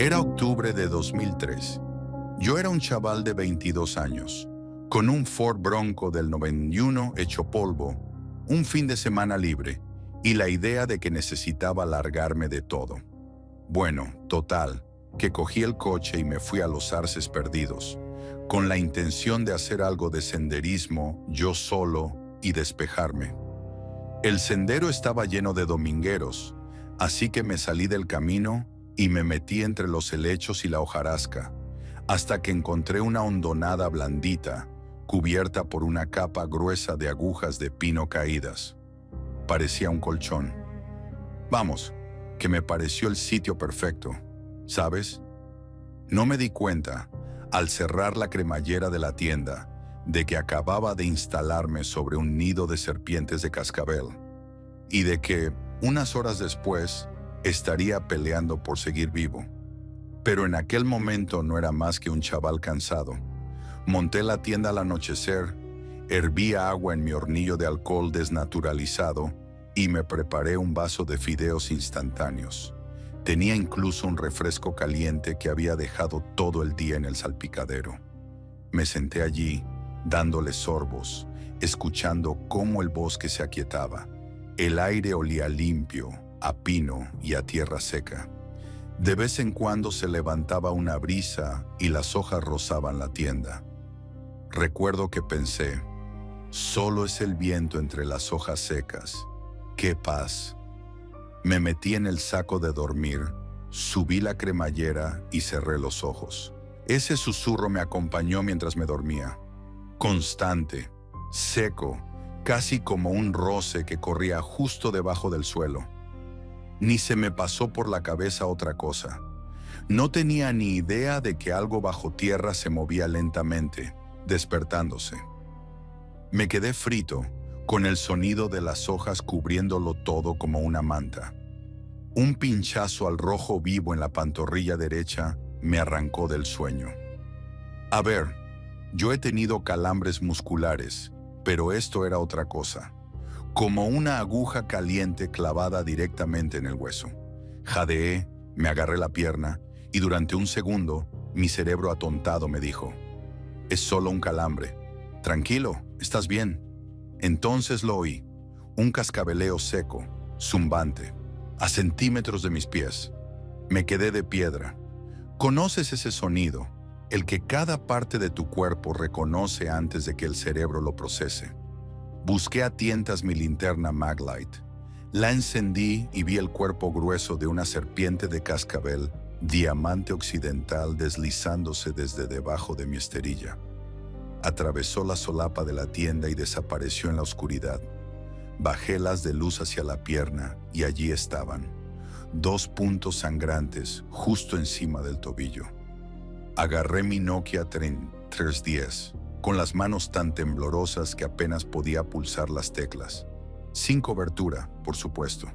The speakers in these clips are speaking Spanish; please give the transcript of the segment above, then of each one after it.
Era octubre de 2003. Yo era un chaval de 22 años, con un Ford Bronco del 91 hecho polvo, un fin de semana libre y la idea de que necesitaba largarme de todo. Bueno, total, que cogí el coche y me fui a los Arces Perdidos, con la intención de hacer algo de senderismo yo solo y despejarme. El sendero estaba lleno de domingueros, así que me salí del camino y me metí entre los helechos y la hojarasca, hasta que encontré una hondonada blandita, cubierta por una capa gruesa de agujas de pino caídas. Parecía un colchón. Vamos, que me pareció el sitio perfecto, ¿sabes? No me di cuenta, al cerrar la cremallera de la tienda, de que acababa de instalarme sobre un nido de serpientes de cascabel, y de que, unas horas después, estaría peleando por seguir vivo. Pero en aquel momento no era más que un chaval cansado. Monté la tienda al anochecer, hervía agua en mi hornillo de alcohol desnaturalizado y me preparé un vaso de fideos instantáneos. Tenía incluso un refresco caliente que había dejado todo el día en el salpicadero. Me senté allí, dándole sorbos, escuchando cómo el bosque se aquietaba. El aire olía limpio, a pino y a tierra seca. De vez en cuando se levantaba una brisa y las hojas rozaban la tienda. Recuerdo que pensé, solo es el viento entre las hojas secas. ¡Qué paz! Me metí en el saco de dormir, subí la cremallera y cerré los ojos. Ese susurro me acompañó mientras me dormía. Constante, seco, casi como un roce que corría justo debajo del suelo. Ni se me pasó por la cabeza otra cosa. No tenía ni idea de que algo bajo tierra se movía lentamente, despertándose. Me quedé frito, con el sonido de las hojas cubriéndolo todo como una manta. Un pinchazo al rojo vivo en la pantorrilla derecha me arrancó del sueño. A ver, yo he tenido calambres musculares, pero esto era otra cosa. Como una aguja caliente clavada directamente en el hueso. Jadeé, me agarré la pierna y durante un segundo mi cerebro atontado me dijo: es solo un calambre. Tranquilo, estás bien. Entonces lo oí, un cascabeleo seco, zumbante, a centímetros de mis pies. Me quedé de piedra. ¿Conoces ese sonido? El que cada parte de tu cuerpo reconoce antes de que el cerebro lo procese. Busqué a tientas mi linterna Maglite. La encendí y vi el cuerpo grueso de una serpiente de cascabel, diamante occidental, deslizándose desde debajo de mi esterilla. Atravesó la solapa de la tienda y desapareció en la oscuridad. Bajé las de luz hacia la pierna y allí estaban, 2 puntos sangrantes justo encima del tobillo. Agarré mi Nokia 3310. Con las manos tan temblorosas que apenas podía pulsar las teclas. Sin cobertura, por supuesto.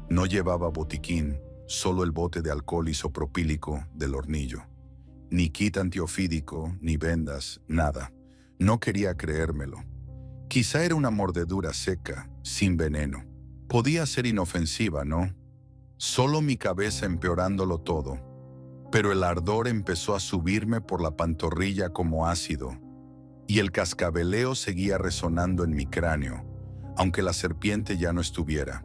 No llevaba botiquín, solo el bote de alcohol isopropílico del hornillo. Ni kit antiofídico, ni vendas, nada. No quería creérmelo. Quizá era una mordedura seca, sin veneno. Podía ser inofensiva, ¿no? Solo mi cabeza empeorándolo todo. Pero el ardor empezó a subirme por la pantorrilla como ácido. Y el cascabeleo seguía resonando en mi cráneo, aunque la serpiente ya no estuviera.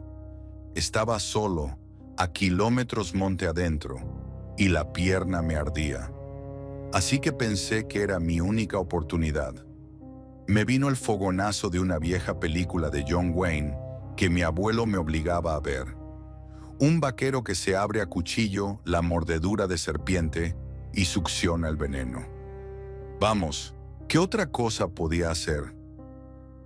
Estaba solo, a kilómetros monte adentro, y la pierna me ardía. Así que pensé que era mi única oportunidad. Me vino el fogonazo de una vieja película de John Wayne que mi abuelo me obligaba a ver. Un vaquero que se abre a cuchillo la mordedura de serpiente y succiona el veneno. Vamos. ¿Qué otra cosa podía hacer?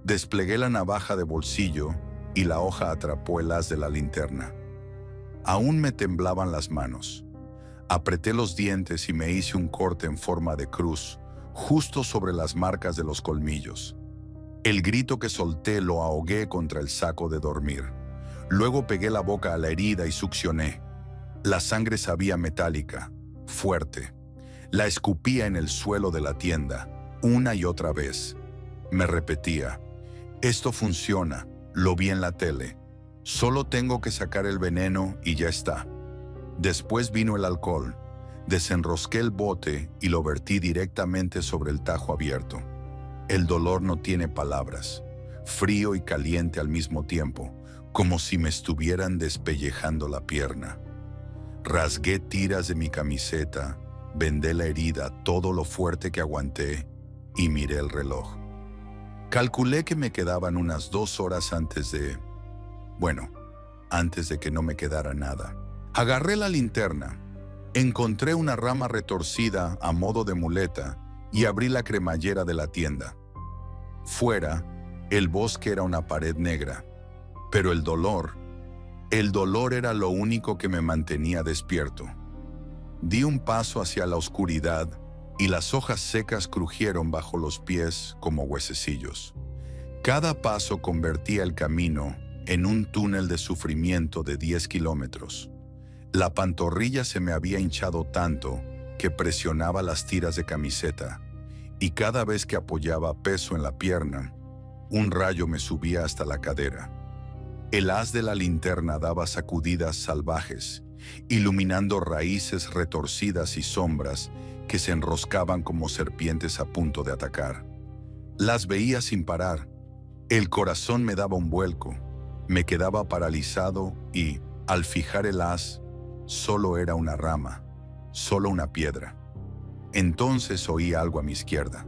Desplegué la navaja de bolsillo y la hoja atrapó el haz de la linterna. Aún me temblaban las manos. Apreté los dientes y me hice un corte en forma de cruz, justo sobre las marcas de los colmillos. El grito que solté lo ahogué contra el saco de dormir. Luego pegué la boca a la herida y succioné. La sangre sabía metálica, fuerte. La escupía en el suelo de la tienda. Una y otra vez. Me repetía, esto funciona, lo vi en la tele. Solo tengo que sacar el veneno y ya está. Después vino el alcohol. Desenrosqué el bote y lo vertí directamente sobre el tajo abierto. El dolor no tiene palabras, frío y caliente al mismo tiempo, como si me estuvieran despellejando la pierna. Rasgué tiras de mi camiseta, vendé la herida todo lo fuerte que aguanté y miré el reloj. Calculé que me quedaban unas 2 horas antes de que no me quedara nada. Agarré la linterna, encontré una rama retorcida a modo de muleta y abrí la cremallera de la tienda. Fuera, el bosque era una pared negra, pero el dolor era lo único que me mantenía despierto. Di un paso hacia la oscuridad y las hojas secas crujieron bajo los pies como huesecillos. Cada paso convertía el camino en un túnel de sufrimiento de 10 kilómetros. La pantorrilla se me había hinchado tanto que presionaba las tiras de camiseta, y cada vez que apoyaba peso en la pierna, un rayo me subía hasta la cadera. El haz de la linterna daba sacudidas salvajes, iluminando raíces retorcidas y sombras que se enroscaban como serpientes a punto de atacar. Las veía sin parar. El corazón me daba un vuelco, me quedaba paralizado y, al fijar el haz, solo era una rama, solo una piedra. Entonces oí algo a mi izquierda.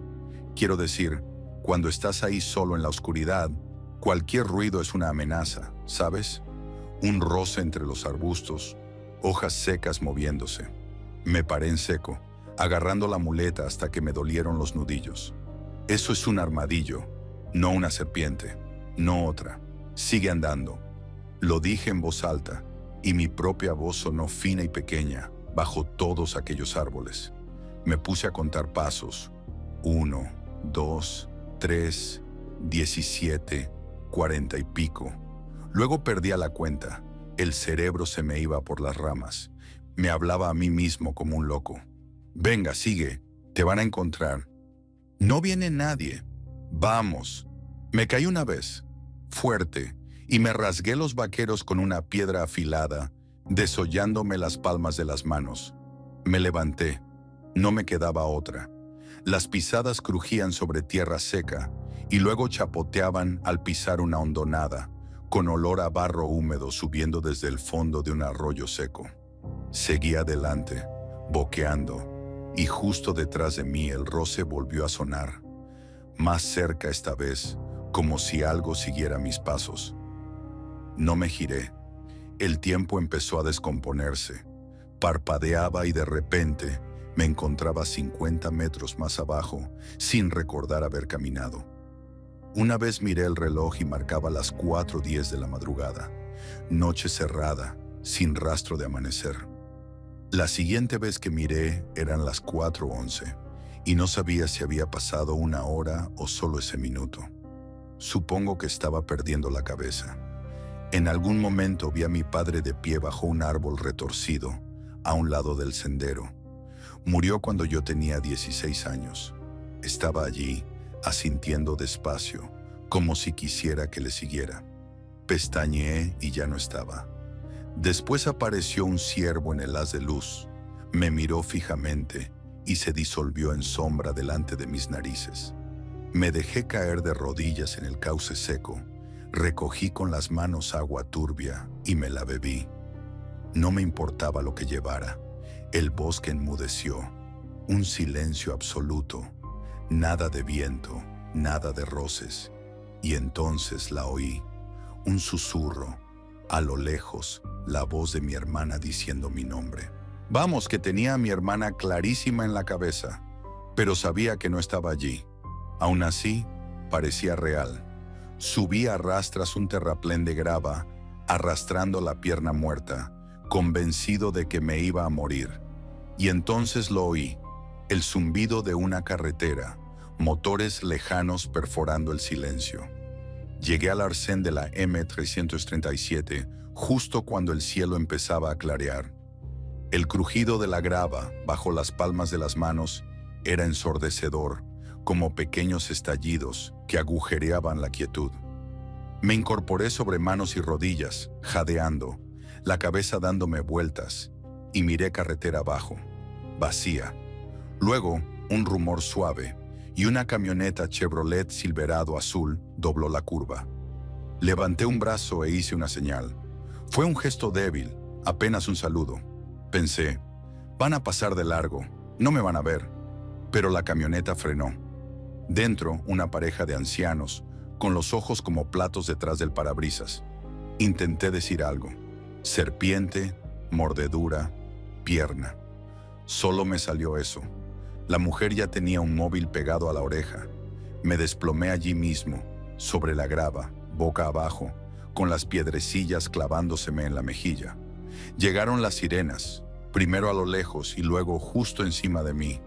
Quiero decir, cuando estás ahí solo en la oscuridad, cualquier ruido es una amenaza, ¿sabes? Un roce entre los arbustos, hojas secas moviéndose. Me paré en seco, agarrando la muleta hasta que me dolieron los nudillos. Eso es un armadillo, no una serpiente, no otra. Sigue andando. Lo dije en voz alta, y mi propia voz sonó fina y pequeña bajo todos aquellos árboles. Me puse a contar pasos. 1, 2, 3, 17, 40 y pico. Luego perdía la cuenta. El cerebro se me iba por las ramas. Me hablaba a mí mismo como un loco. Venga, sigue. Te van a encontrar. No viene nadie. Vamos. Me caí una vez, fuerte, y me rasgué los vaqueros con una piedra afilada, desollándome las palmas de las manos. Me levanté. No me quedaba otra. Las pisadas crujían sobre tierra seca y luego chapoteaban al pisar una hondonada, con olor a barro húmedo subiendo desde el fondo de un arroyo seco. Seguí adelante, boqueando, y justo detrás de mí el roce volvió a sonar, más cerca esta vez, como si algo siguiera mis pasos. No me giré. El tiempo empezó a descomponerse. Parpadeaba y de repente me encontraba 50 metros más abajo, sin recordar haber caminado. Una vez miré el reloj y marcaba las 4:10 de la madrugada. Noche cerrada, sin rastro de amanecer. La siguiente vez que miré eran las 4:11, y no sabía si había pasado 1 hora o solo ese minuto. Supongo que estaba perdiendo la cabeza. En algún momento vi a mi padre de pie bajo un árbol retorcido, a un lado del sendero. Murió cuando yo tenía 16 años. Estaba allí, asintiendo despacio, como si quisiera que le siguiera. Pestañeé y ya no estaba. Después apareció un ciervo en el haz de luz, me miró fijamente y se disolvió en sombra delante de mis narices. Me dejé caer de rodillas en el cauce seco, recogí con las manos agua turbia y me la bebí. No me importaba lo que llevara. El bosque enmudeció, un silencio absoluto, nada de viento, nada de roces. Y entonces la oí, un susurro, a lo lejos, la voz de mi hermana diciendo mi nombre. Vamos, que tenía a mi hermana clarísima en la cabeza, pero sabía que no estaba allí. Aún así, parecía real. Subí a rastras un terraplén de grava, arrastrando la pierna muerta, convencido de que me iba a morir. Y entonces lo oí, el zumbido de una carretera, motores lejanos perforando el silencio. Llegué al arcén de la M337 justo cuando el cielo empezaba a clarear. El crujido de la grava bajo las palmas de las manos era ensordecedor, como pequeños estallidos que agujereaban la quietud. Me incorporé sobre manos y rodillas, jadeando, la cabeza dándome vueltas, y miré carretera abajo. vacía. Luego, un rumor suave, y una camioneta Chevrolet Silverado azul dobló la curva. Levanté un brazo e hice una señal. Fue un gesto débil, apenas un saludo. Pensé, van a pasar de largo, no me van a ver. Pero la camioneta frenó. Dentro, una pareja de ancianos, con los ojos como platos detrás del parabrisas. Intenté decir algo. Serpiente, mordedura, pierna. Solo me salió eso. La mujer ya tenía un móvil pegado a la oreja. Me desplomé allí mismo, sobre la grava, boca abajo, con las piedrecillas clavándoseme en la mejilla. Llegaron las sirenas, primero a lo lejos y luego justo encima de mí.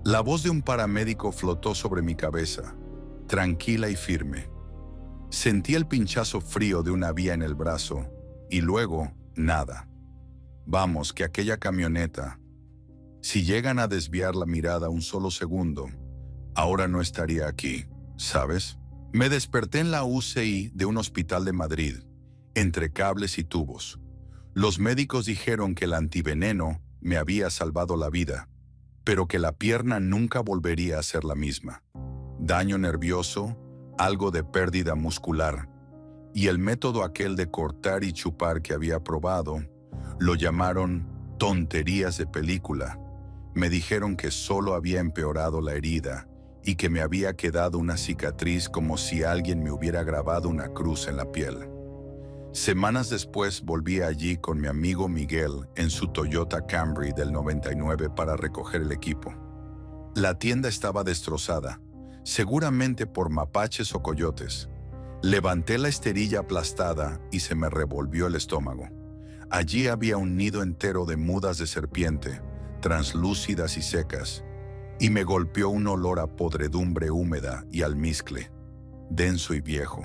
La voz de un paramédico flotó sobre mi cabeza, tranquila y firme. Sentí el pinchazo frío de una vía en el brazo y luego nada. Vamos, que aquella camioneta, si llegan a desviar la mirada un solo segundo, ahora no estaría aquí, ¿sabes? Me desperté en la UCI de un hospital de Madrid, entre cables y tubos. Los médicos dijeron que el antiveneno me había salvado la vida, pero que la pierna nunca volvería a ser la misma. Daño nervioso, algo de pérdida muscular, y el método aquel de cortar y chupar que había probado, lo llamaron tonterías de película. Me dijeron que solo había empeorado la herida y que me había quedado una cicatriz como si alguien me hubiera grabado una cruz en la piel. Semanas después volví allí con mi amigo Miguel en su Toyota Camry del 99 para recoger el equipo. La tienda estaba destrozada, seguramente por mapaches o coyotes. Levanté la esterilla aplastada y se me revolvió el estómago. Allí había un nido entero de mudas de serpiente, translúcidas y secas, y me golpeó un olor a podredumbre húmeda y almizcle, denso y viejo.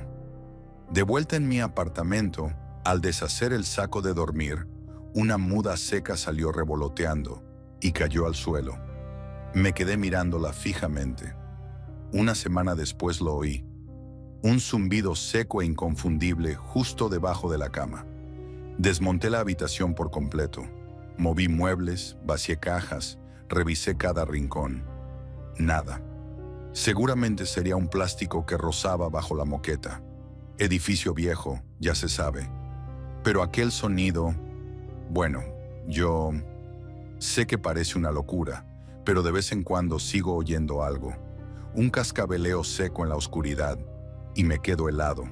De vuelta en mi apartamento, al deshacer el saco de dormir, una muda seca salió revoloteando y cayó al suelo. Me quedé mirándola fijamente. Una semana después lo oí. Un zumbido seco e inconfundible justo debajo de la cama. Desmonté la habitación por completo. Moví muebles, vacié cajas, revisé cada rincón. Nada. Seguramente sería un plástico que rozaba bajo la moqueta. Edificio viejo, ya se sabe. Pero aquel sonido, bueno, yo sé que parece una locura, pero de vez en cuando sigo oyendo algo. Un cascabeleo seco en la oscuridad, y me quedo helado,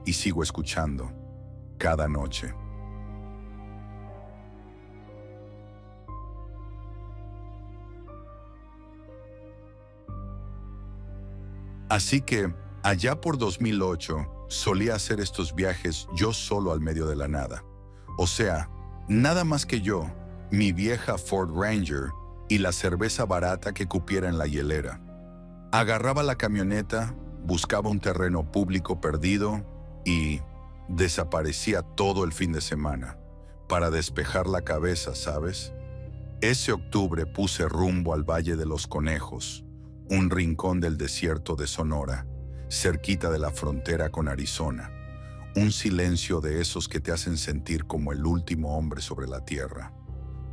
y sigo escuchando, cada noche. Así que, allá por 2008, solía hacer estos viajes yo solo al medio de la nada. O sea, nada más que yo, mi vieja Ford Ranger y la cerveza barata que cupiera en la hielera. Agarraba la camioneta, buscaba un terreno público perdido y desaparecía todo el fin de semana, para despejar la cabeza, ¿sabes? Ese octubre puse rumbo al Valle de los Conejos, un rincón del desierto de Sonora, cerquita de la frontera con Arizona. Un silencio de esos que te hacen sentir como el último hombre sobre la tierra.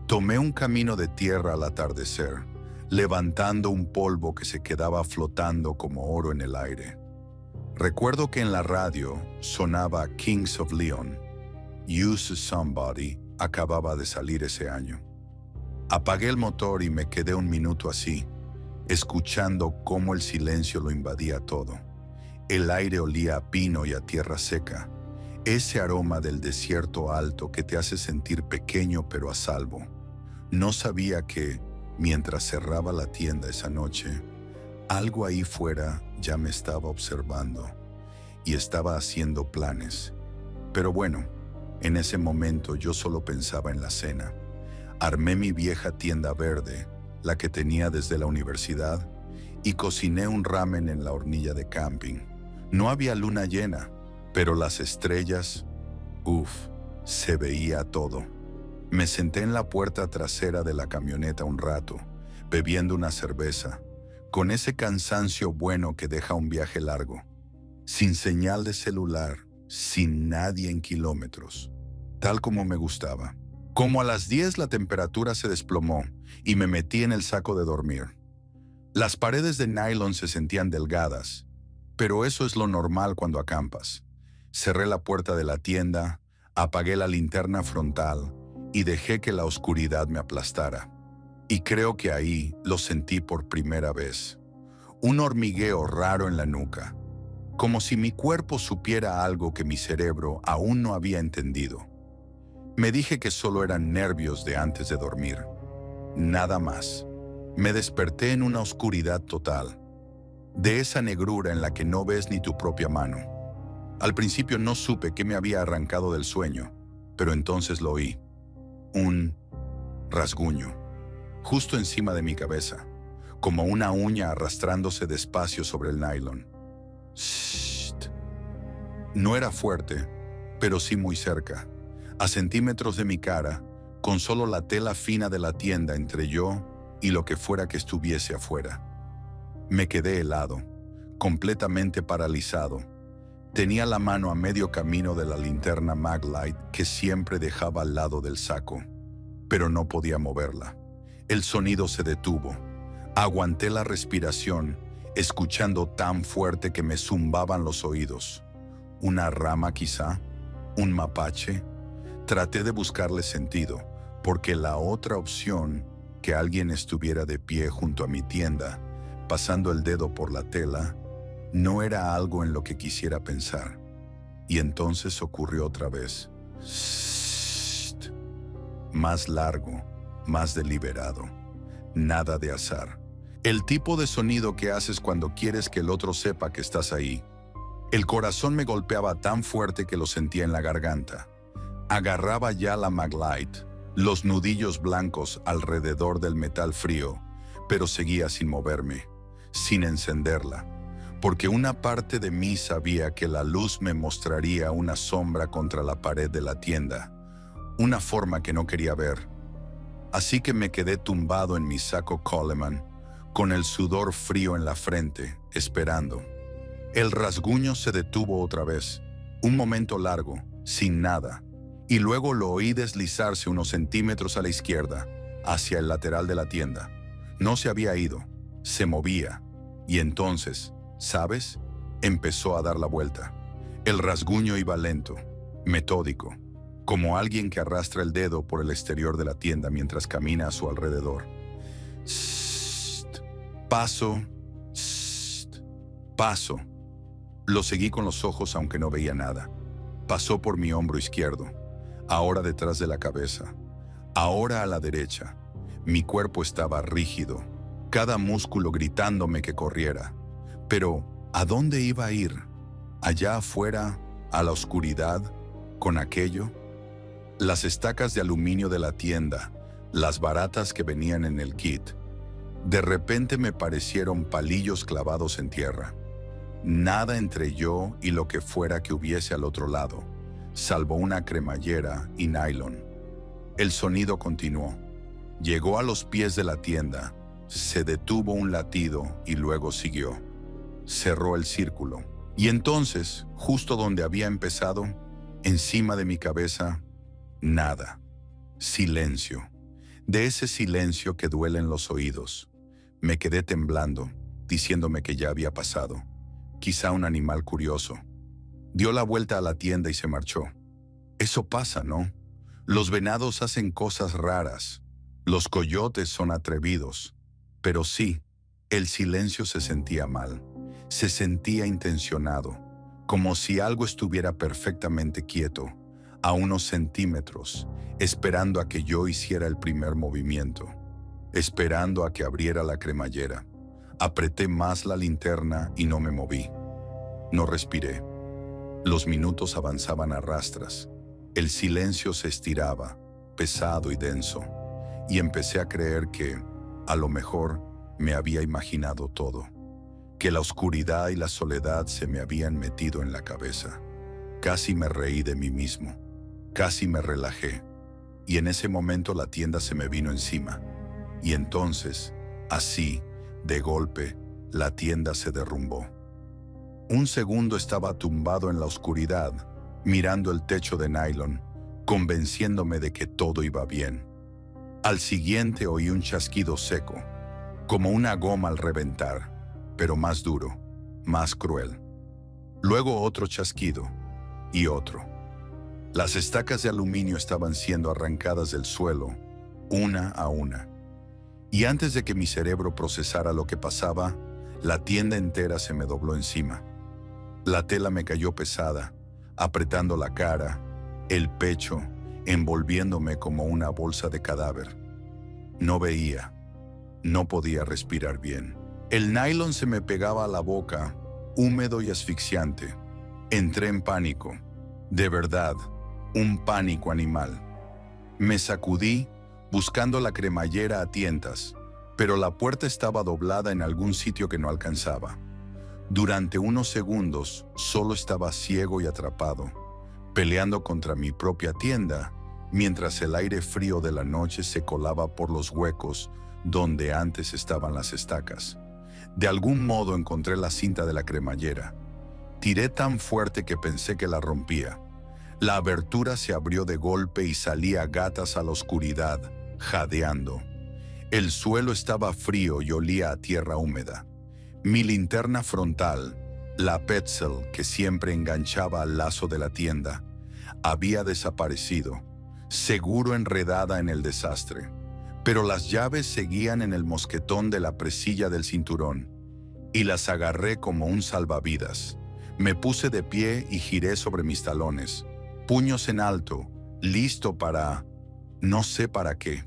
Tomé un camino de tierra al atardecer, levantando un polvo que se quedaba flotando como oro en el aire. Recuerdo que en la radio sonaba Kings of Leon. Use Somebody acababa de salir ese año. Apagué el motor y me quedé un minuto así, escuchando cómo el silencio lo invadía todo. El aire olía a pino y a tierra seca, ese aroma del desierto alto que te hace sentir pequeño pero a salvo. No sabía que, mientras cerraba la tienda esa noche, algo ahí fuera ya me estaba observando y estaba haciendo planes. Pero bueno, en ese momento yo solo pensaba en la cena. Armé mi vieja tienda verde, la que tenía desde la universidad, y cociné un ramen en la hornilla de camping. No había luna llena, pero las estrellas, se veía todo. Me senté en la puerta trasera de la camioneta un rato, bebiendo una cerveza, con ese cansancio bueno que deja un viaje largo. Sin señal de celular, sin nadie en kilómetros, tal como me gustaba. Como a las 10 la temperatura se desplomó y me metí en el saco de dormir. Las paredes de nylon se sentían delgadas, pero eso es lo normal cuando acampas. Cerré la puerta de la tienda, apagué la linterna frontal y dejé que la oscuridad me aplastara. Y creo que ahí lo sentí por primera vez. Un hormigueo raro en la nuca, como si mi cuerpo supiera algo que mi cerebro aún no había entendido. Me dije que solo eran nervios de antes de dormir. Nada más. Me desperté en una oscuridad total, de esa negrura en la que no ves ni tu propia mano. Al principio no supe qué me había arrancado del sueño, pero entonces lo oí. Un rasguño, justo encima de mi cabeza, como una uña arrastrándose despacio sobre el nylon. Shht. No era fuerte, pero sí muy cerca, a centímetros de mi cara, con solo la tela fina de la tienda entre yo y lo que fuera que estuviese afuera. Me quedé helado, completamente paralizado. Tenía la mano a medio camino de la linterna Maglite que siempre dejaba al lado del saco, pero no podía moverla. El sonido se detuvo. Aguanté la respiración, escuchando tan fuerte que me zumbaban los oídos. ¿Una rama quizá? ¿Un mapache? Traté de buscarle sentido, porque la otra opción, que alguien estuviera de pie junto a mi tienda, pasando el dedo por la tela, no era algo en lo que quisiera pensar. Y entonces ocurrió otra vez. Sst. Más largo, más deliberado. Nada de azar. El tipo de sonido que haces cuando quieres que el otro sepa que estás ahí. El corazón me golpeaba tan fuerte que lo sentía en la garganta. Agarraba ya la Maglite, los nudillos blancos alrededor del metal frío, pero seguía sin moverme, sin encenderla, porque una parte de mí sabía que la luz me mostraría una sombra contra la pared de la tienda, una forma que no quería ver. Así que me quedé tumbado en mi saco Coleman, con el sudor frío en la frente, esperando. El rasguño se detuvo otra vez, un momento largo, sin nada, y luego lo oí deslizarse unos centímetros a la izquierda, hacia el lateral de la tienda. No se había ido, se movía, y entonces, ¿sabes? Empezó a dar la vuelta. El rasguño iba lento, metódico, como alguien que arrastra el dedo por el exterior de la tienda mientras camina a su alrededor. Sst, paso, sst, paso. Lo seguí con los ojos aunque no veía nada. Pasó por mi hombro izquierdo, ahora detrás de la cabeza, ahora a la derecha. Mi cuerpo estaba rígido, cada músculo gritándome que corriera. Pero, ¿a dónde iba a ir? ¿Allá afuera, a la oscuridad, con aquello? Las estacas de aluminio de la tienda, las baratas que venían en el kit, de repente me parecieron palillos clavados en tierra. Nada entre yo y lo que fuera que hubiese al otro lado, salvo una cremallera y nylon. El sonido continuó. Llegó a los pies de la tienda, se detuvo un latido y luego siguió. Cerró el círculo. Y entonces, justo donde había empezado, encima de mi cabeza, nada. Silencio. De ese silencio que duele en los oídos. Me quedé temblando, diciéndome que ya había pasado. Quizá un animal curioso. Dio la vuelta a la tienda y se marchó. Eso pasa, ¿no? Los venados hacen cosas raras. Los coyotes son atrevidos. Pero sí, el silencio se sentía mal. Se sentía intencionado, como si algo estuviera perfectamente quieto, a unos centímetros, esperando a que yo hiciera el primer movimiento, esperando a que abriera la cremallera. Apreté más la linterna y no me moví. No respiré. Los minutos avanzaban a rastras. El silencio se estiraba, pesado y denso, y empecé a creer que, a lo mejor, me había imaginado todo, que la oscuridad y la soledad se me habían metido en la cabeza. Casi me reí de mí mismo, casi me relajé, y en ese momento la tienda se me vino encima, y entonces, así, de golpe, la tienda se derrumbó. Un segundo estaba tumbado en la oscuridad, mirando el techo de nylon, convenciéndome de que todo iba bien. Al siguiente oí un chasquido seco, como una goma al reventar, pero más duro, más cruel. Luego otro chasquido y otro. Las estacas de aluminio estaban siendo arrancadas del suelo, una a una. Y antes de que mi cerebro procesara lo que pasaba, la tienda entera se me dobló encima. La tela me cayó pesada, apretando la cara, el pecho, envolviéndome como una bolsa de cadáver. No veía, no podía respirar bien. El nylon se me pegaba a la boca, húmedo y asfixiante. Entré en pánico, de verdad, un pánico animal. Me sacudí, buscando la cremallera a tientas, pero la puerta estaba doblada en algún sitio que no alcanzaba. Durante unos segundos solo estaba ciego y atrapado, peleando contra mi propia tienda, mientras el aire frío de la noche se colaba por los huecos donde antes estaban las estacas. De algún modo encontré la cinta de la cremallera. Tiré tan fuerte que pensé que la rompía. La abertura se abrió de golpe y salí a gatas a la oscuridad, jadeando. El suelo estaba frío y olía a tierra húmeda. Mi linterna frontal, la Petzl que siempre enganchaba al lazo de la tienda, había desaparecido, seguro enredada en el desastre. Pero las llaves seguían en el mosquetón de la presilla del cinturón, y las agarré como un salvavidas. Me puse de pie y giré sobre mis talones, puños en alto, listo para... no sé para qué.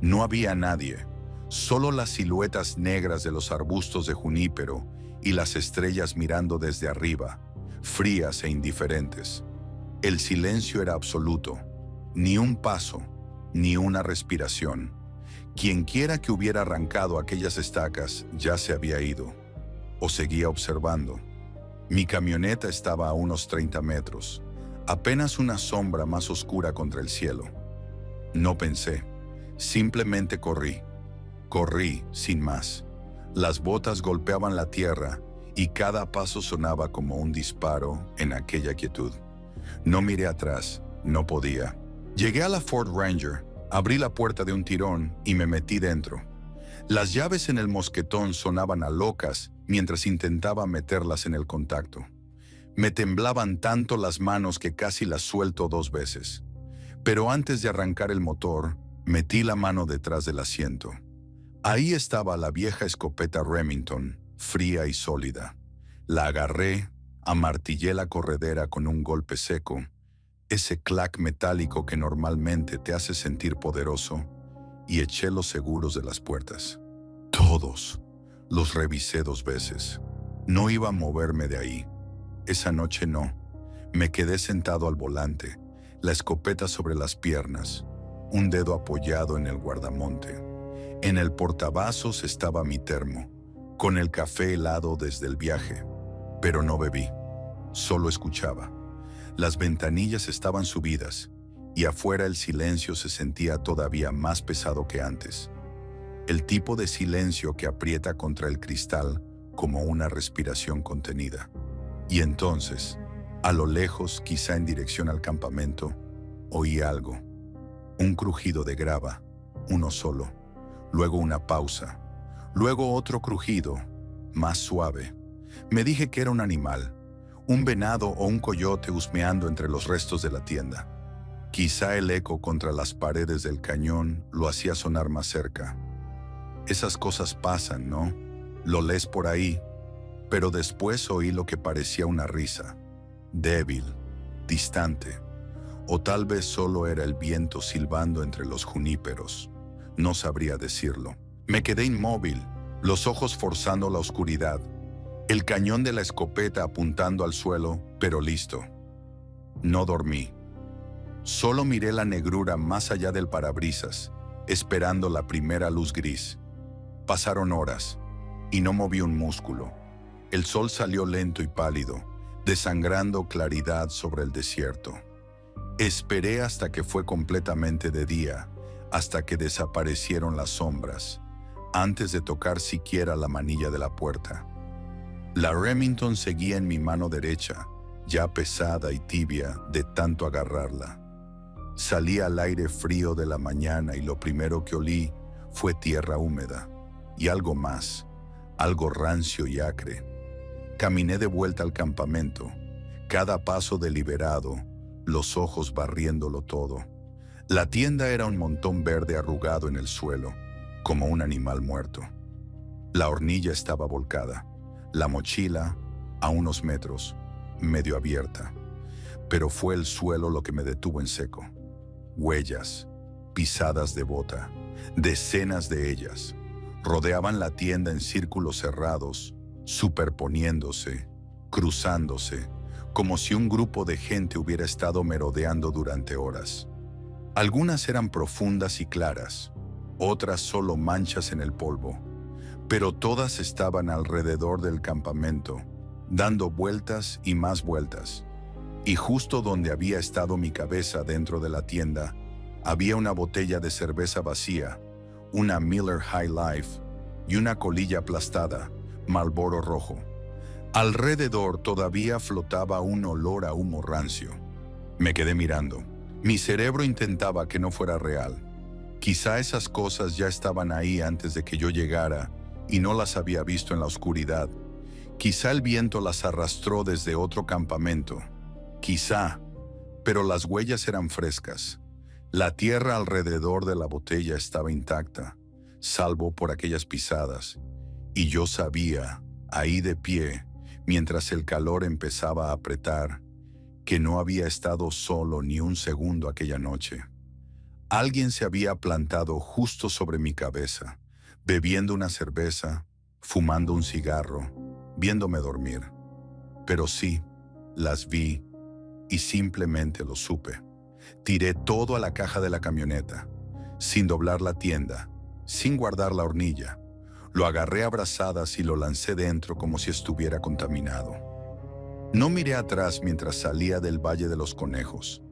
No había nadie, solo las siluetas negras de los arbustos de junípero y las estrellas mirando desde arriba, frías e indiferentes. El silencio era absoluto, ni un paso, ni una respiración. Quienquiera que hubiera arrancado aquellas estacas ya se había ido, o seguía observando. Mi camioneta estaba a unos 30 metros, apenas una sombra más oscura contra el cielo. No pensé, simplemente corrí. Corrí, sin más. Las botas golpeaban la tierra y cada paso sonaba como un disparo en aquella quietud. No miré atrás, no podía. Llegué a la Ford Ranger, abrí la puerta de un tirón y me metí dentro. Las llaves en el mosquetón sonaban a locas mientras intentaba meterlas en el contacto. Me temblaban tanto las manos que casi las suelto 2 veces. Pero antes de arrancar el motor, metí la mano detrás del asiento. Ahí estaba la vieja escopeta Remington, fría y sólida. La agarré, amartillé la corredera con un golpe seco, ese clac metálico que normalmente te hace sentir poderoso, y eché los seguros de las puertas. Todos. Los revisé 2 veces. No iba a moverme de ahí. Esa noche no. Me quedé sentado al volante, la escopeta sobre las piernas, un dedo apoyado en el guardamonte. En el portavasos estaba mi termo, con el café helado desde el viaje, pero no bebí, solo escuchaba. Las ventanillas estaban subidas, y afuera el silencio se sentía todavía más pesado que antes. El tipo de silencio que aprieta contra el cristal como una respiración contenida. Y entonces, a lo lejos, quizá en dirección al campamento, oí algo. Un crujido de grava, uno solo. Luego una pausa. Luego otro crujido, más suave. Me dije que era un animal, un venado o un coyote husmeando entre los restos de la tienda. Quizá el eco contra las paredes del cañón lo hacía sonar más cerca. Esas cosas pasan, ¿no? Lo lees por ahí. Pero después oí lo que parecía una risa, débil, distante, o tal vez solo era el viento silbando entre los juníperos. No sabría decirlo. Me quedé inmóvil, los ojos forzando la oscuridad, el cañón de la escopeta apuntando al suelo, pero listo. No dormí. Solo miré la negrura más allá del parabrisas, esperando la primera luz gris. Pasaron horas, y no moví un músculo. El sol salió lento y pálido, desangrando claridad sobre el desierto. Esperé hasta que fue completamente de día, hasta que desaparecieron las sombras, antes de tocar siquiera la manilla de la puerta. La Remington seguía en mi mano derecha, ya pesada y tibia de tanto agarrarla. Salí al aire frío de la mañana y lo primero que olí fue tierra húmeda y algo más, algo rancio y acre. Caminé de vuelta al campamento, cada paso deliberado, los ojos barriéndolo todo. La tienda era un montón verde arrugado en el suelo, como un animal muerto. La hornilla estaba volcada, la mochila a unos metros, medio abierta. Pero fue el suelo lo que me detuvo en seco. Huellas, pisadas de bota, decenas de ellas, rodeaban la tienda en círculos cerrados, superponiéndose, cruzándose, como si un grupo de gente hubiera estado merodeando durante horas. Algunas eran profundas y claras, otras solo manchas en el polvo, pero todas estaban alrededor del campamento, dando vueltas y más vueltas. Y justo donde había estado mi cabeza dentro de la tienda, había una botella de cerveza vacía, una Miller High Life y una colilla aplastada, Marlboro rojo. Alrededor todavía flotaba un olor a humo rancio. Me quedé mirando. Mi cerebro intentaba que no fuera real. Quizá esas cosas ya estaban ahí antes de que yo llegara y no las había visto en la oscuridad. Quizá el viento las arrastró desde otro campamento. Quizá, pero las huellas eran frescas. La tierra alrededor de la botella estaba intacta, salvo por aquellas pisadas. Y yo sabía, ahí de pie, mientras el calor empezaba a apretar, que no había estado solo ni un segundo aquella noche. Alguien se había plantado justo sobre mi cabeza, bebiendo una cerveza, fumando un cigarro, viéndome dormir. Pero sí, las vi y simplemente lo supe. Tiré todo a la caja de la camioneta, sin doblar la tienda, sin guardar la hornilla. Lo agarré a brazadas y lo lancé dentro como si estuviera contaminado. No miré atrás mientras salía del Valle de los Conejos.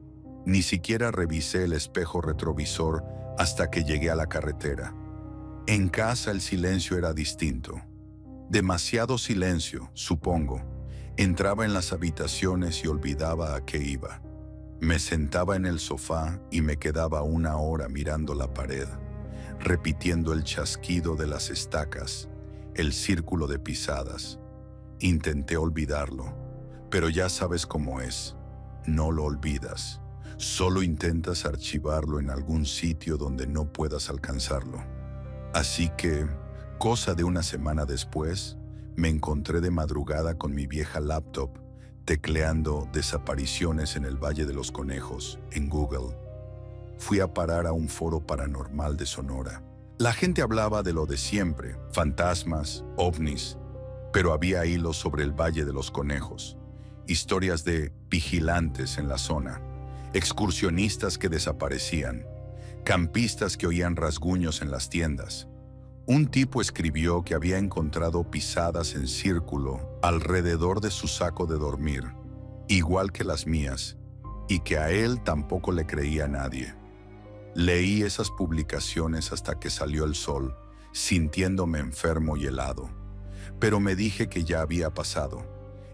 Ni siquiera revisé el espejo retrovisor hasta que llegué a la carretera. En casa el silencio era distinto. Demasiado silencio, supongo. Entraba en las habitaciones y olvidaba a qué iba. Me sentaba en el sofá y me quedaba una hora mirando la pared, repitiendo el chasquido de las estacas, el círculo de pisadas. Intenté olvidarlo, pero ya sabes cómo es. No lo olvidas. Solo intentas archivarlo en algún sitio donde no puedas alcanzarlo. Así que, cosa de una semana después, me encontré de madrugada con mi vieja laptop, tecleando desapariciones en el Valle de los Conejos en Google. Fui a parar a un foro paranormal de Sonora. La gente hablaba de lo de siempre, fantasmas, ovnis, pero había hilos sobre el Valle de los Conejos, historias de vigilantes en la zona, excursionistas que desaparecían, campistas que oían rasguños en las tiendas. Un tipo escribió que había encontrado pisadas en círculo alrededor de su saco de dormir, igual que las mías, y que a él tampoco le creía nadie. Leí esas publicaciones hasta que salió el sol, sintiéndome enfermo y helado. Pero me dije que ya había pasado.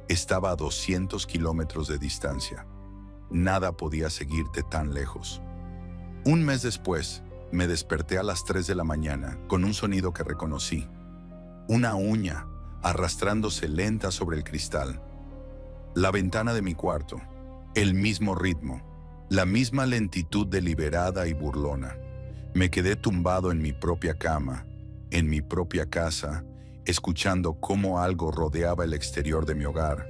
Estaba a 200 kilómetros de distancia. Nada podía seguirte tan lejos. Un mes después, me desperté a las 3 de la mañana con un sonido que reconocí. Una uña arrastrándose lenta sobre el cristal. La ventana de mi cuarto. El mismo ritmo. La misma lentitud deliberada y burlona. Me quedé tumbado en mi propia cama, en mi propia casa, escuchando cómo algo rodeaba el exterior de mi hogar,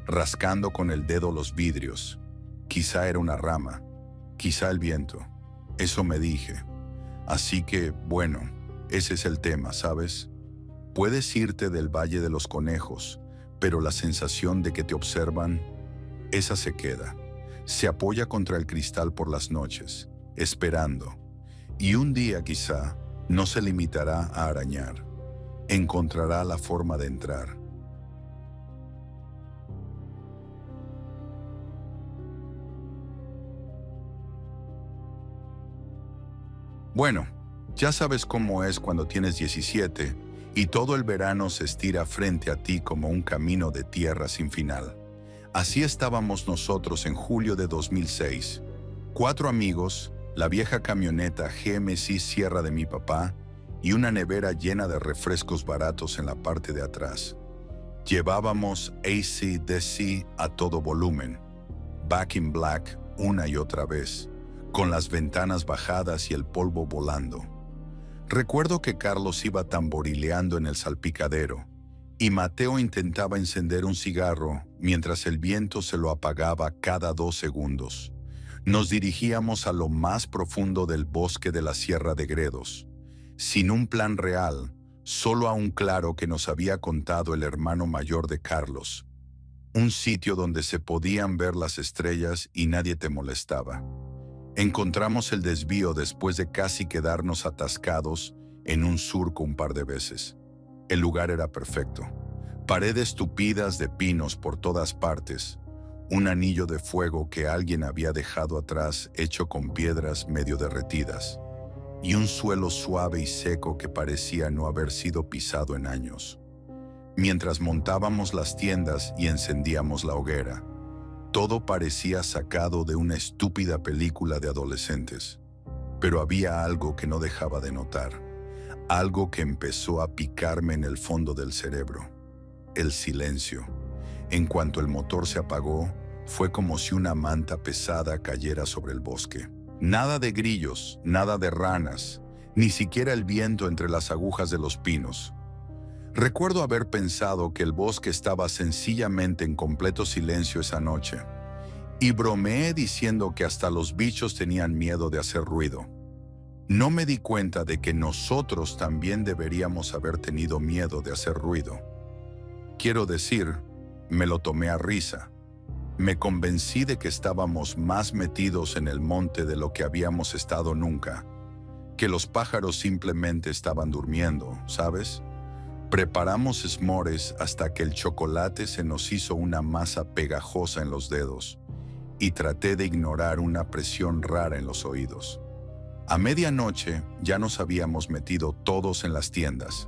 rascando con el dedo los vidrios. Quizá era una rama, quizá el viento. Eso me dije. Así que, bueno, ese es el tema, ¿sabes? Puedes irte del Valle de los Conejos, pero la sensación de que te observan, esa se queda. Se apoya contra el cristal por las noches, esperando. Y un día quizá no se limitará a arañar. Encontrará la forma de entrar. Bueno, ya sabes cómo es cuando tienes 17 y todo el verano se estira frente a ti como un camino de tierra sin final. Así estábamos nosotros en julio de 2006. 4 amigos, la vieja camioneta GMC Sierra de mi papá y una nevera llena de refrescos baratos en la parte de atrás. Llevábamos AC/DC a todo volumen, Back in Black una y otra vez, con las ventanas bajadas y el polvo volando. Recuerdo que Carlos iba tamborileando en el salpicadero y Mateo intentaba encender un cigarro mientras el viento se lo apagaba cada 2 segundos. Nos dirigíamos a lo más profundo del bosque de la Sierra de Gredos, sin un plan real, solo a un claro que nos había contado el hermano mayor de Carlos, un sitio donde se podían ver las estrellas y nadie te molestaba. Encontramos el desvío después de casi quedarnos atascados en un surco un par de veces. El lugar era perfecto. Paredes tupidas de pinos por todas partes, un anillo de fuego que alguien había dejado atrás hecho con piedras medio derretidas, y un suelo suave y seco que parecía no haber sido pisado en años. Mientras montábamos las tiendas y encendíamos la hoguera, todo parecía sacado de una estúpida película de adolescentes. Pero había algo que no dejaba de notar, algo que empezó a picarme en el fondo del cerebro: el silencio. En cuanto el motor se apagó, fue como si una manta pesada cayera sobre el bosque. Nada de grillos, nada de ranas, ni siquiera el viento entre las agujas de los pinos. Recuerdo haber pensado que el bosque estaba sencillamente en completo silencio esa noche, y bromeé diciendo que hasta los bichos tenían miedo de hacer ruido. No me di cuenta de que nosotros también deberíamos haber tenido miedo de hacer ruido. Quiero decir, me lo tomé a risa. Me convencí de que estábamos más metidos en el monte de lo que habíamos estado nunca, que los pájaros simplemente estaban durmiendo, ¿sabes? Preparamos s'mores hasta que el chocolate se nos hizo una masa pegajosa en los dedos, y traté de ignorar una presión rara en los oídos. A medianoche ya nos habíamos metido todos en las tiendas.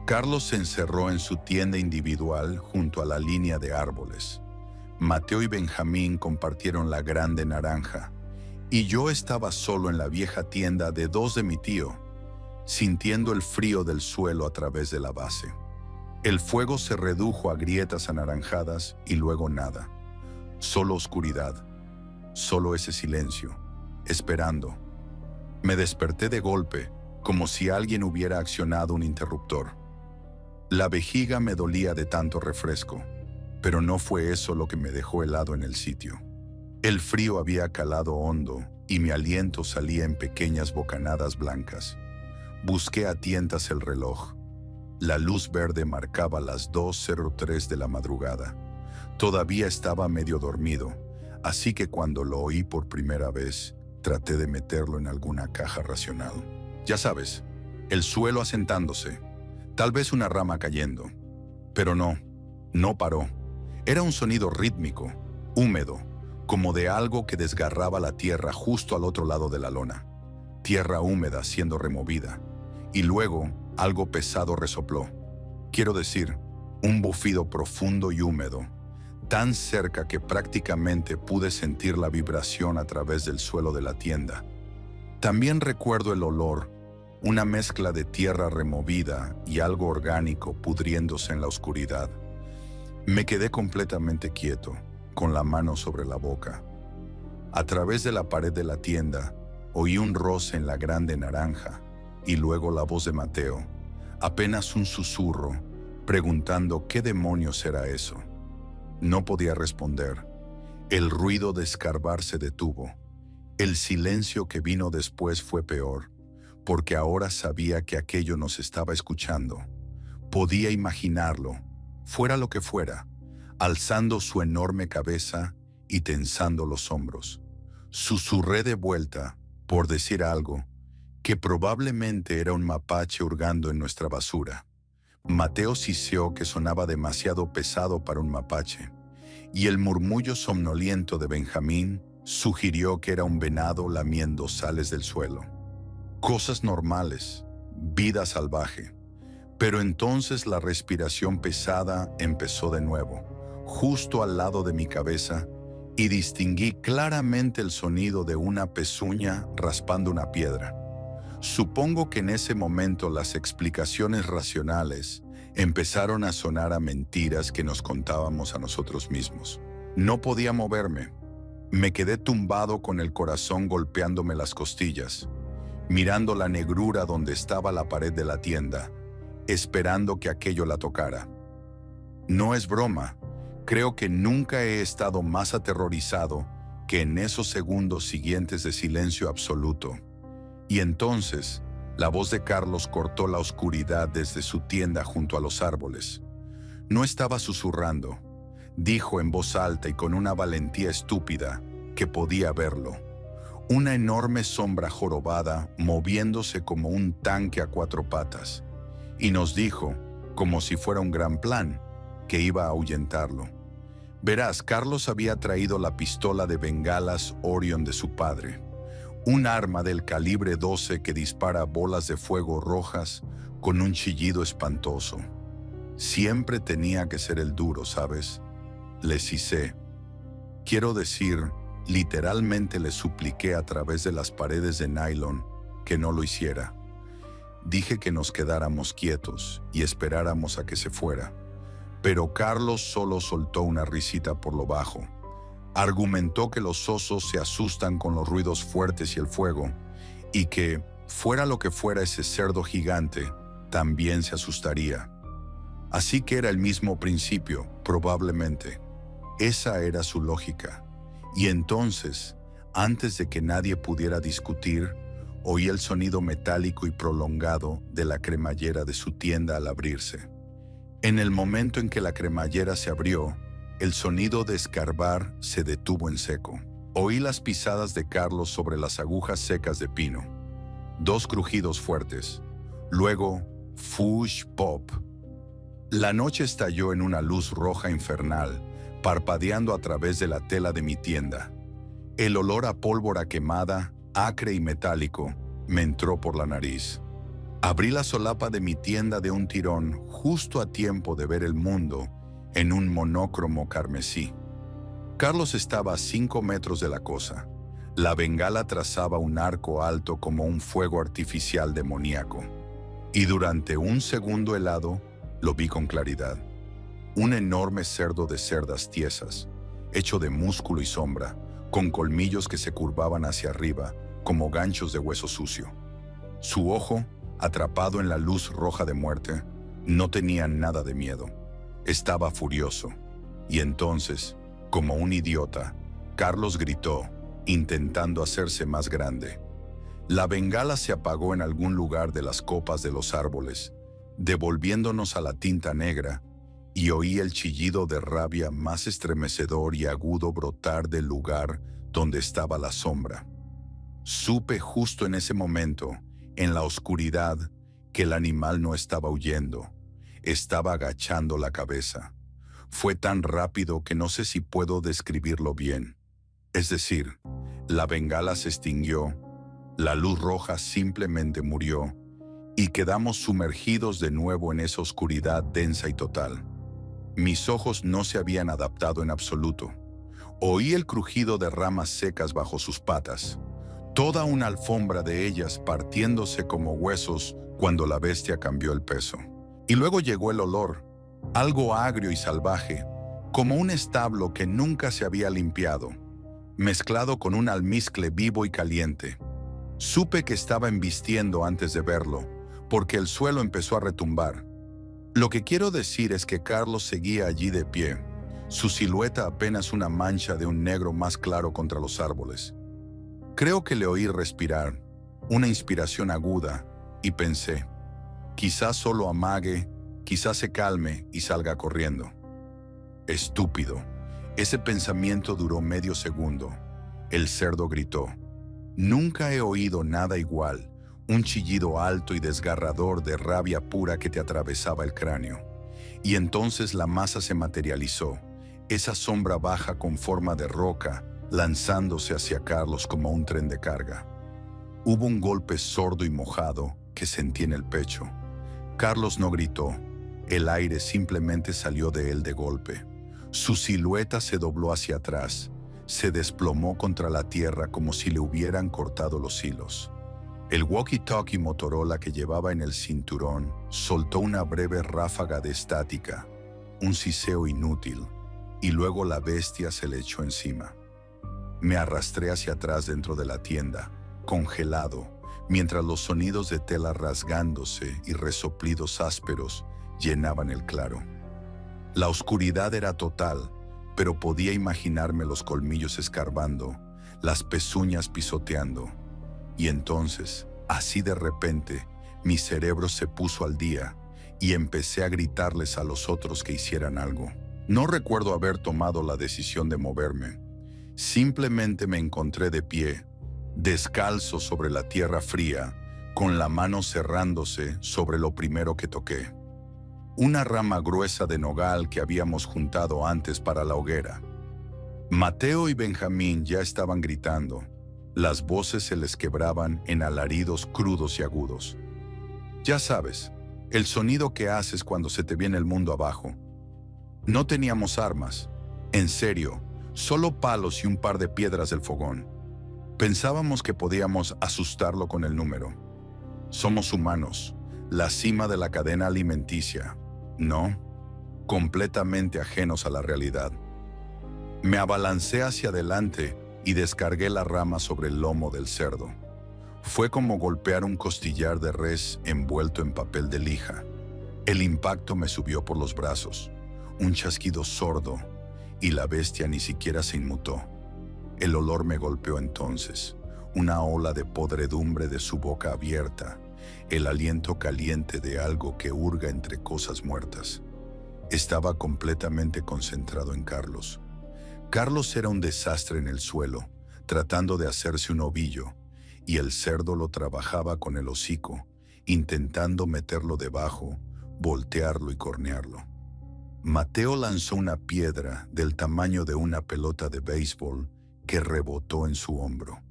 Carlos se encerró en su tienda individual junto a la línea de árboles. Mateo y Benjamín compartieron la grande naranja, y yo estaba solo en la vieja tienda de 2 de mi tío, sintiendo el frío del suelo a través de la base. El fuego se redujo a grietas anaranjadas y luego nada. Solo oscuridad, solo ese silencio, esperando. Me desperté de golpe, como si alguien hubiera accionado un interruptor. La vejiga me dolía de tanto refresco, pero no fue eso lo que me dejó helado en el sitio. El frío había calado hondo y mi aliento salía en pequeñas bocanadas blancas. Busqué a tientas el reloj. La luz verde marcaba las 2:03 de la madrugada. Todavía estaba medio dormido, así que cuando lo oí por primera vez, traté de meterlo en alguna caja racional. Ya sabes, el suelo asentándose, tal vez una rama cayendo. Pero no paró. Era un sonido rítmico, húmedo, como de algo que desgarraba la tierra justo al otro lado de la lona. Tierra húmeda siendo removida. Y luego, algo pesado resopló. Quiero decir, un bufido profundo y húmedo, tan cerca que prácticamente pude sentir la vibración a través del suelo de la tienda. También recuerdo el olor, una mezcla de tierra removida y algo orgánico pudriéndose en la oscuridad. Me quedé completamente quieto, con la mano sobre la boca. A través de la pared de la tienda, oí un roce en la grande naranja, y luego la voz de Mateo, apenas un susurro, preguntando qué demonios era eso. No podía responder. El ruido de escarbar se detuvo. El silencio que vino después fue peor, porque ahora sabía que aquello nos estaba escuchando. Podía imaginarlo, fuera lo que fuera, alzando su enorme cabeza y tensando los hombros. Susurré de vuelta, por decir algo, que probablemente era un mapache hurgando en nuestra basura. Mateo siseó que sonaba demasiado pesado para un mapache, y el murmullo somnoliento de Benjamín sugirió que era un venado lamiendo sales del suelo. Cosas normales, vida salvaje. Pero entonces la respiración pesada empezó de nuevo, justo al lado de mi cabeza, y distinguí claramente el sonido de una pezuña raspando una piedra. Supongo que en ese momento las explicaciones racionales empezaron a sonar a mentiras que nos contábamos a nosotros mismos. No podía moverme. Me quedé tumbado con el corazón golpeándome las costillas, mirando la negrura donde estaba la pared de la tienda, esperando que aquello la tocara. No es broma, creo que nunca he estado más aterrorizado que en esos segundos siguientes de silencio absoluto. Y entonces, la voz de Carlos cortó la oscuridad desde su tienda junto a los árboles. No estaba susurrando, dijo en voz alta y con una valentía estúpida que podía verlo. Una enorme sombra jorobada moviéndose como un tanque a 4 patas. Y nos dijo, como si fuera un gran plan, que iba a ahuyentarlo. Verás, Carlos había traído la pistola de bengalas Orion de su padre. Un arma del calibre 12 que dispara bolas de fuego rojas con un chillido espantoso. Siempre tenía que ser el duro, ¿sabes? Le sisé. Quiero decir, literalmente le supliqué a través de las paredes de nylon que no lo hiciera. Dije que nos quedáramos quietos y esperáramos a que se fuera. Pero Carlos solo soltó una risita por lo bajo. Argumentó que los osos se asustan con los ruidos fuertes y el fuego, y que, fuera lo que fuera ese cerdo gigante, también se asustaría. Así que era el mismo principio, probablemente. Esa era su lógica. Y entonces, antes de que nadie pudiera discutir, oí el sonido metálico y prolongado de la cremallera de su tienda al abrirse. En el momento en que la cremallera se abrió, el sonido de escarbar se detuvo en seco. Oí las pisadas de Carlos sobre las agujas secas de pino. 2 crujidos fuertes. Luego, fush pop. La noche estalló en una luz roja infernal, parpadeando a través de la tela de mi tienda. El olor a pólvora quemada, acre y metálico, me entró por la nariz. Abrí la solapa de mi tienda de un tirón justo a tiempo de ver el mundo en un monócromo carmesí. Carlos estaba a 5 metros de la cosa. La bengala trazaba un arco alto como un fuego artificial demoníaco. Y durante un segundo helado, lo vi con claridad. Un enorme cerdo de cerdas tiesas, hecho de músculo y sombra, con colmillos que se curvaban hacia arriba, como ganchos de hueso sucio. Su ojo, atrapado en la luz roja de muerte, no tenía nada de miedo. Estaba furioso. Y entonces, como un idiota, Carlos gritó, intentando hacerse más grande. La bengala se apagó en algún lugar de las copas de los árboles, devolviéndonos a la tinta negra, y oí el chillido de rabia más estremecedor y agudo brotar del lugar donde estaba la sombra. Supe justo en ese momento, en la oscuridad, que el animal no estaba huyendo, estaba agachando la cabeza. Fue tan rápido que no sé si puedo describirlo bien. Es decir, la bengala se extinguió, la luz roja simplemente murió, y quedamos sumergidos de nuevo en esa oscuridad densa y total. Mis ojos no se habían adaptado en absoluto. Oí el crujido de ramas secas bajo sus patas, toda una alfombra de ellas partiéndose como huesos cuando la bestia cambió el peso. Y luego llegó el olor, algo agrio y salvaje, como un establo que nunca se había limpiado, mezclado con un almizcle vivo y caliente. Supe que estaba embistiendo antes de verlo, porque el suelo empezó a retumbar. Lo que quiero decir es que Carlos seguía allí de pie, su silueta apenas una mancha de un negro más claro contra los árboles. Creo que le oí respirar, una inspiración aguda, y pensé, quizás solo amague, quizás se calme y salga corriendo. Estúpido. Ese pensamiento duró medio segundo. El cerdo gritó. Nunca he oído nada igual, un chillido alto y desgarrador de rabia pura que te atravesaba el cráneo. Y entonces la masa se materializó, esa sombra baja con forma de roca, lanzándose hacia Carlos como un tren de carga. Hubo un golpe sordo y mojado que sentí en el pecho. Carlos no gritó, el aire simplemente salió de él de golpe. Su silueta se dobló hacia atrás, se desplomó contra la tierra como si le hubieran cortado los hilos. El walkie-talkie Motorola que llevaba en el cinturón soltó una breve ráfaga de estática, un siseo inútil, y luego la bestia se le echó encima. Me arrastré hacia atrás dentro de la tienda, congelado, mientras los sonidos de tela rasgándose y resoplidos ásperos llenaban el claro. La oscuridad era total, pero podía imaginarme los colmillos escarbando, las pezuñas pisoteando. Y entonces, así de repente, mi cerebro se puso al día y empecé a gritarles a los otros que hicieran algo. No recuerdo haber tomado la decisión de moverme. Simplemente me encontré de pie, descalzo sobre la tierra fría, con la mano cerrándose sobre lo primero que toqué. Una rama gruesa de nogal que habíamos juntado antes para la hoguera. Mateo y Benjamín ya estaban gritando. Las voces se les quebraban en alaridos crudos y agudos. Ya sabes, el sonido que haces cuando se te viene el mundo abajo. No teníamos armas. En serio, solo palos y un par de piedras del fogón. Pensábamos que podíamos asustarlo con el número. Somos humanos, la cima de la cadena alimenticia. No, completamente ajenos a la realidad. Me abalancé hacia adelante y descargué la rama sobre el lomo del cerdo. Fue como golpear un costillar de res envuelto en papel de lija. El impacto me subió por los brazos, un chasquido sordo, y la bestia ni siquiera se inmutó. El olor me golpeó entonces, una ola de podredumbre de su boca abierta, el aliento caliente de algo que hurga entre cosas muertas. Estaba completamente concentrado en Carlos. Carlos era un desastre en el suelo, tratando de hacerse un ovillo, y el cerdo lo trabajaba con el hocico, intentando meterlo debajo, voltearlo y cornearlo. Mateo lanzó una piedra del tamaño de una pelota de béisbol que rebotó en su hombro.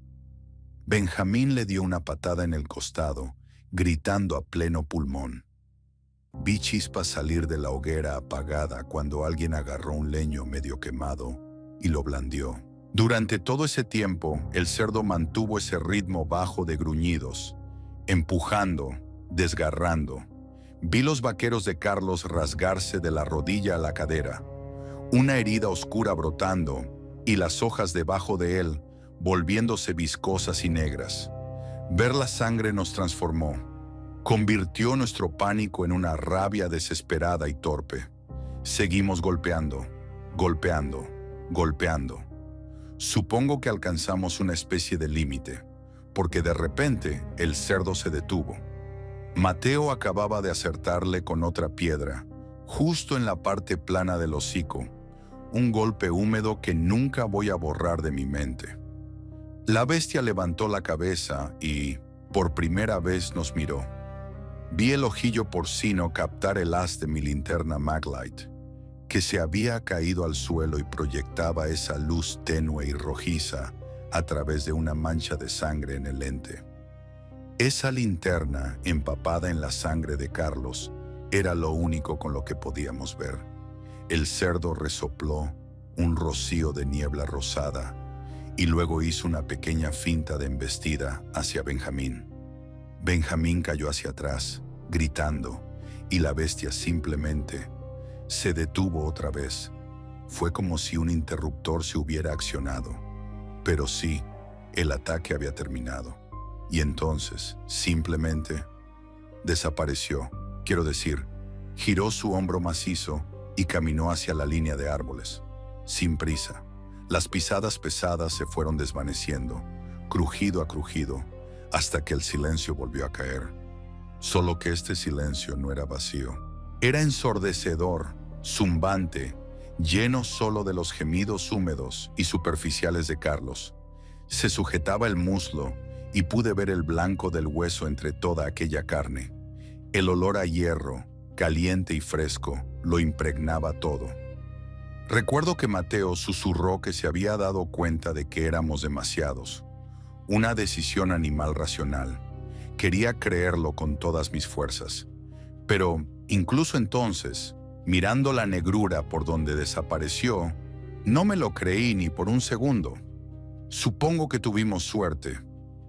Benjamín le dio una patada en el costado, gritando a pleno pulmón. Vi chispas salir de la hoguera apagada cuando alguien agarró un leño medio quemado y lo blandió. Durante todo ese tiempo, el cerdo mantuvo ese ritmo bajo de gruñidos, empujando, desgarrando. Vi los vaqueros de Carlos rasgarse de la rodilla a la cadera, una herida oscura brotando y las hojas debajo de él volviéndose viscosas y negras. Ver la sangre nos transformó, convirtió nuestro pánico en una rabia desesperada y torpe. Seguimos golpeando, golpeando, golpeando. Supongo que alcanzamos una especie de límite, porque de repente el cerdo se detuvo. Mateo acababa de acertarle con otra piedra, justo en la parte plana del hocico, un golpe húmedo que nunca voy a borrar de mi mente. La bestia levantó la cabeza y, por primera vez, nos miró. Vi el ojillo porcino captar el haz de mi linterna Maglite, que se había caído al suelo y proyectaba esa luz tenue y rojiza a través de una mancha de sangre en el lente. Esa linterna, empapada en la sangre de Carlos, era lo único con lo que podíamos ver. El cerdo resopló un rocío de niebla rosada y luego hizo una pequeña finta de embestida hacia Benjamín. Benjamín cayó hacia atrás, gritando, y la bestia simplemente se detuvo otra vez. Fue como si un interruptor se hubiera accionado. Pero sí, el ataque había terminado. Y entonces, simplemente, desapareció. Quiero decir, giró su hombro macizo y caminó hacia la línea de árboles. Sin prisa, las pisadas pesadas se fueron desvaneciendo, crujido a crujido, hasta que el silencio volvió a caer. Solo que este silencio no era vacío. Era ensordecedor, zumbante, lleno solo de los gemidos húmedos y superficiales de Carlos. Se sujetaba el muslo y pude ver el blanco del hueso entre toda aquella carne. El olor a hierro, caliente y fresco, lo impregnaba todo. Recuerdo que Mateo susurró que se había dado cuenta de que éramos demasiados. Una decisión animal racional. Quería creerlo con todas mis fuerzas. Pero, incluso entonces, mirando la negrura por donde desapareció, No me lo creí ni por un segundo. Supongo que tuvimos suerte.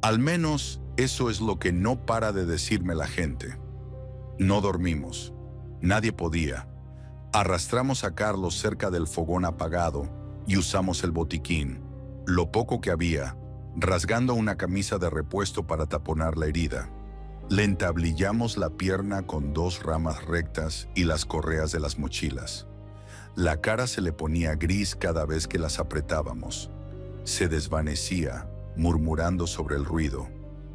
Al menos eso es lo que no para de decirme la gente. No dormimos. Nadie podía. Arrastramos a Carlos cerca del fogón apagado y usamos el botiquín, lo poco que había, rasgando una camisa de repuesto para taponar la herida. Le entablillamos la pierna con 2 ramas rectas y las correas de las mochilas. La cara se le ponía gris cada vez que las apretábamos. Se desvanecía, murmurando sobre el ruido,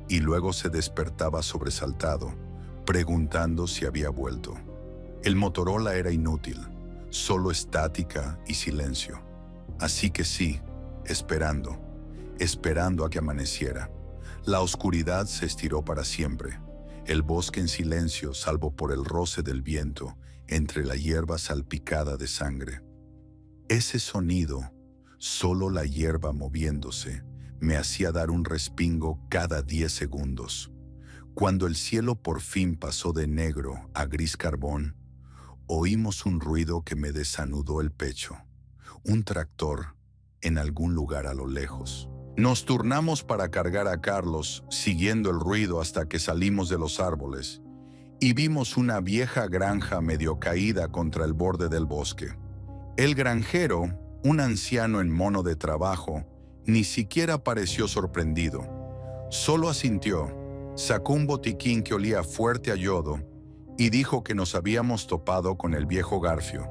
y luego se despertaba sobresaltado, preguntando si había vuelto. El Motorola era inútil, solo estática y silencio. Así que sí, esperando a que amaneciera. La oscuridad se estiró para siempre. El bosque en silencio, salvo por el roce del viento entre la hierba salpicada de sangre. Ese sonido, solo la hierba moviéndose, me hacía dar un respingo cada 10 segundos. Cuando el cielo por fin pasó de negro a gris carbón, oímos un ruido que me desanudó el pecho. Un tractor en algún lugar a lo lejos. Nos turnamos para cargar a Carlos, siguiendo el ruido hasta que salimos de los árboles, y vimos una vieja granja medio caída contra el borde del bosque. El granjero, un anciano en mono de trabajo, ni siquiera pareció sorprendido. Solo asintió, sacó un botiquín que olía fuerte a yodo y dijo que nos habíamos topado con el viejo Garfio.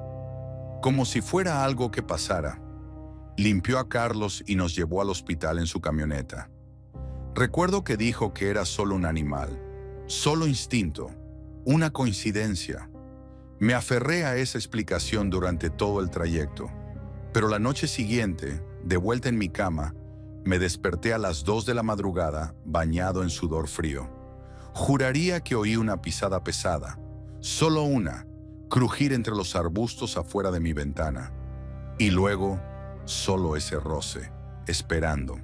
Como si fuera algo que pasara. Limpió a Carlos y nos llevó al hospital en su camioneta. Recuerdo que dijo que era solo un animal, solo instinto, una coincidencia. Me aferré a esa explicación durante todo el trayecto, pero la noche siguiente, de vuelta en mi cama, me desperté a las 2 de la madrugada, bañado en sudor frío. Juraría que oí una pisada pesada, solo una, crujir entre los arbustos afuera de mi ventana. Y luego, solo ese roce, esperando.